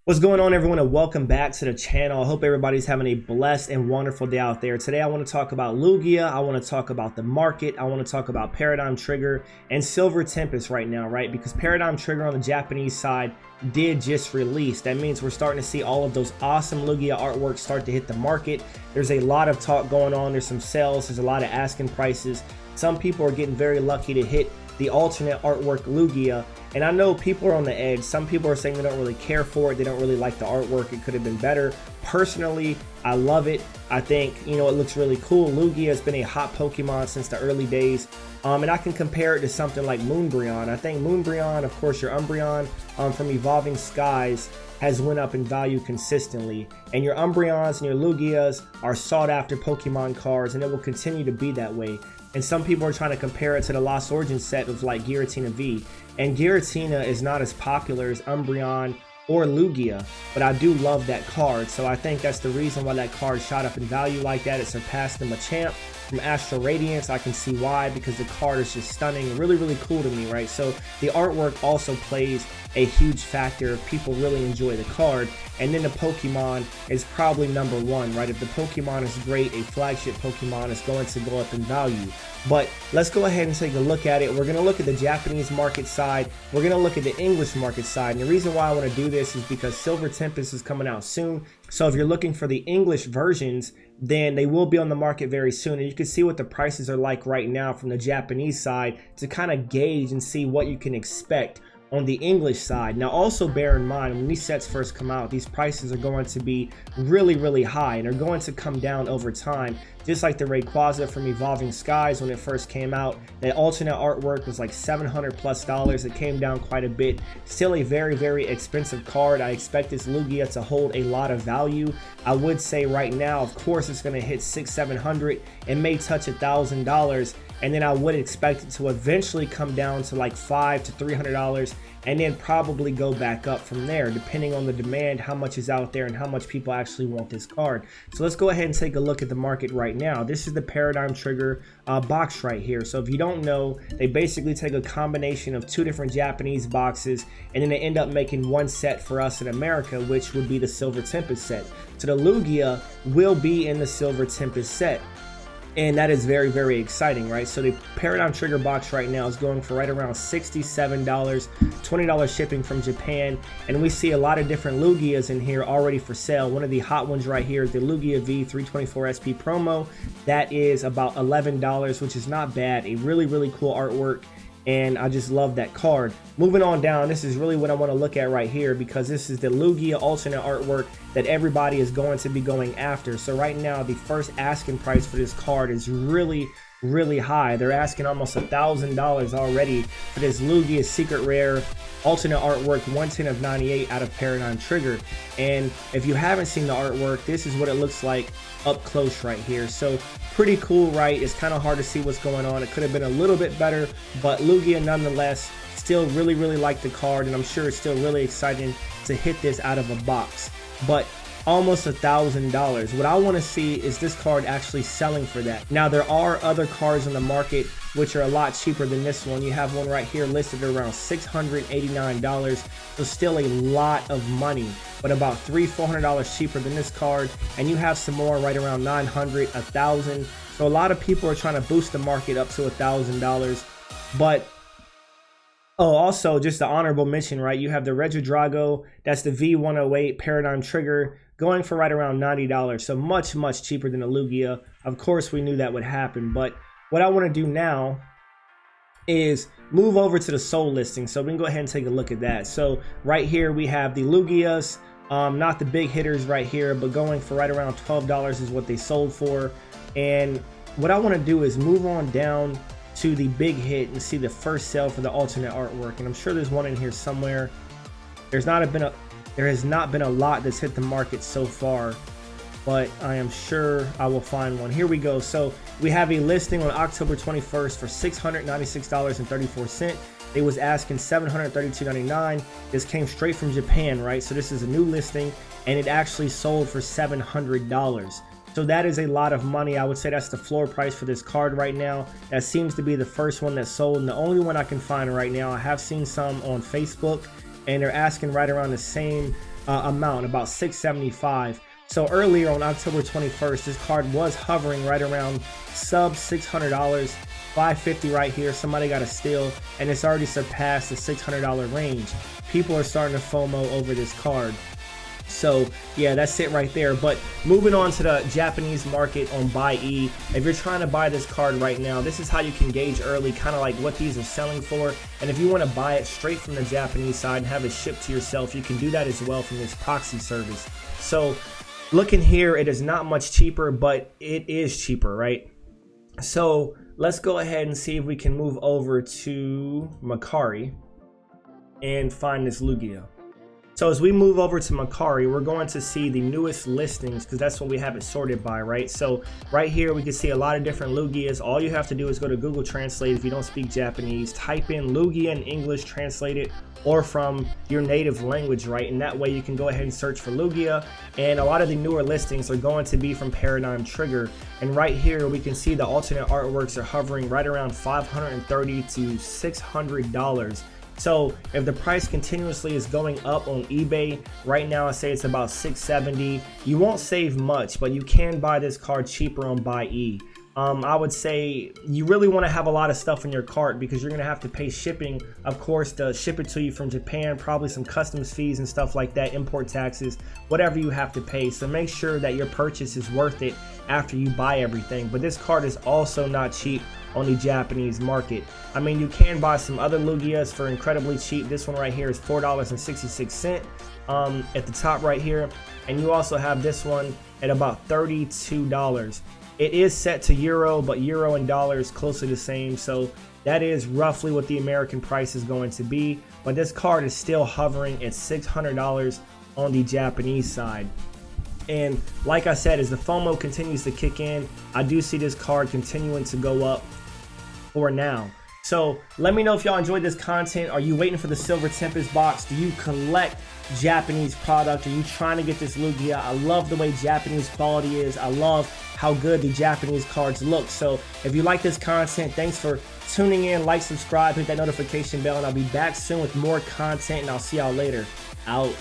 What's going on, everyone, and welcome back to the channel. I hope everybody's having a blessed and wonderful day out there. Today I want to talk about Lugia, I want to talk about the market, I want to talk about Paradigm Trigger and Silver Tempest right now, right? Because Paradigm Trigger on the Japanese side did just release. That means we're starting to see all of those awesome Lugia artworks start to hit the market. There's a lot of talk going on, there's some sales, there's a lot of asking prices. Some people are getting very lucky to hit the alternate artwork Lugia, and I know people are on the edge. Some people are saying they don't really care for it, they don't really like the artwork, it could have been better. Personally, I love it. I think, it looks really cool. Lugia has been a hot Pokemon since the early days, and I can compare it to something like Moonbreon. I think Moonbreon, of course, your Umbreon from Evolving Skies has went up in value consistently, and your Umbreons and your Lugias are sought after Pokemon cards, and it will continue to be that way. And some people are trying to compare it to the Lost Origins set of like Giratina V, and Giratina is not as popular as Umbreon or Lugia, but I do love that card, so I think that's the reason why that card shot up in value like that. It surpassed the Machamp from Astral Radiance. I can see why, because the card is just stunning, really cool to me, right? So the artwork also plays a huge factor if people really enjoy the card. And then the Pokemon is probably number one, right? If the Pokemon is great, a flagship Pokemon is going to go up in value. But let's go ahead and take a look at it. We're going to look at the Japanese market side, we're going to look at the English market side, and the reason why I want to do this is because Silver Tempest is coming out soon. So if you're looking for the English versions, then they will be on the market very soon, and you can see what the prices are like right now from the Japanese side to kind of gauge and see what you can expect on the English side. Now also bear in mind, when these sets first come out, these prices are going to be really high, and are going to come down over time, just like the Rayquaza from Evolving Skies. When it first came out, that alternate artwork was like $700+. It came down quite a bit. Still a very expensive card. I expect this Lugia to hold a lot of value. I would say right now, of course, it's going to hit $600-700 and may touch $1,000, and then I would expect it to eventually come down to like $500 to $300, and then probably go back up from there, depending on the demand, how much is out there, and how much people actually want this card. So let's go ahead and take a look at the market right now. This is the Paradigm Trigger box right here. So if you don't know, they basically take a combination of two different Japanese boxes, and then they end up making one set for us in America, which would be the Silver Tempest set. So the Lugia will be in the Silver Tempest set, and that is very exciting, right? So the Paradigm Trigger box right now is going for right around $67, $20 shipping from Japan, and we see a lot of different Lugias in here already for sale. One of the hot ones right here is the Lugia V 324 SP promo. That is about $11, which is not bad. A really cool artwork, and I just love that card. Moving on down, this is really what I want to look at right here, because this is the Lugia alternate artwork that everybody is going to be going after. So right now, the first asking price for this card is really high. They're asking almost $1,000 already for this Lugia secret rare alternate artwork 110 of 98 out of Paradigm Trigger. And if you haven't seen the artwork, this is what it looks like up close right here. So pretty cool, right? It's kind of hard to see what's going on. It could have been a little bit better, but Lugia nonetheless, still really like the card, and I'm sure it's still really exciting to hit this out of a box. But almost $1,000. What I want to see is this card actually selling for that. Now there are other cards on the market which are a lot cheaper than this one. You have one right here listed at around $689, so still a lot of money, but about $300-400 cheaper than this card. And you have some more right around $900, $1,000. So a lot of people are trying to boost the market up to $1,000. But oh, also just the honorable mention, right? You have the Regidrago, that's the V108 Paradigm Trigger, going for right around $90. So much cheaper than the Lugia. Of course, we knew that would happen, but what I want to do now is move over to the sold listing, so we can go ahead and take a look at that. So right here we have the Lugias, not the big hitters right here, but going for right around $12 is what they sold for. And what I want to do is move on down to the big hit and see the first sale for the alternate artwork, and I'm sure there's one in here somewhere. There has not been a lot that's hit the market so far, but I am sure I will find one. Here we go. So we have a listing on October 21st for $696.34. They was asking $732.99. This came straight from Japan, right? So this is a new listing, and it actually sold for $700. So that is a lot of money. I would say that's the floor price for this card right now. That seems to be the first one that sold, and the only one I can find right now. I have seen some on Facebook, and they're asking right around the same amount, about $675. So earlier on October 21st, this card was hovering right around sub $600, $550 right here. Somebody got a steal, and it's already surpassed the $600 range. People are starting to FOMO over this card. So yeah, that's it right there. But moving on to the Japanese market on Buy-E, if you're trying to buy this card right now, this is how you can gauge early kind of like what these are selling for. And if you want to buy it straight from the Japanese side and have it shipped to yourself, you can do that as well from this proxy service. So looking here, it is not much cheaper, but it is cheaper, right? So let's go ahead and see if we can move over to Mercari and find this Lugia. So as we move over to Mercari, we're going to see the newest listings because that's what we have it sorted by, right? So right here, we can see a lot of different Lugias. All you have to do is go to Google Translate if you don't speak Japanese, type in Lugia in English, translate it, or from your native language, right? And that way you can go ahead and search for Lugia. And a lot of the newer listings are going to be from Paradigm Trigger. And right here, we can see the alternate artworks are hovering right around $530 to $600. So if the price continuously is going up on eBay, right now I say it's about $670. You won't save much, but you can buy this card cheaper on Buy-E. I would say you really want to have a lot of stuff in your cart because you're going to have to pay shipping, of course, to ship it to you from Japan, probably some customs fees and stuff like that, import taxes, whatever you have to pay. So make sure that your purchase is worth it after you buy everything. But this card is also not cheap on the Japanese market. I mean, you can buy some other Lugias for incredibly cheap. This one right here is $4.66 at the top right here. And you also have this one at about $32. It is set to euro, but euro and dollar is closely the same. So that is roughly what the American price is going to be. But this card is still hovering at $600 on the Japanese side. And like I said, as the FOMO continues to kick in, I do see this card continuing to go up for now. So let me know if y'all enjoyed this content. Are you waiting for the Silver Tempest box? Do you collect Japanese product? Are you trying to get this Lugia? I love the way Japanese quality is. I love how good the Japanese cards look. So if you like this content, thanks for tuning in. Like, subscribe, hit that notification bell, and I'll be back soon with more content, and I'll see y'all later. Out.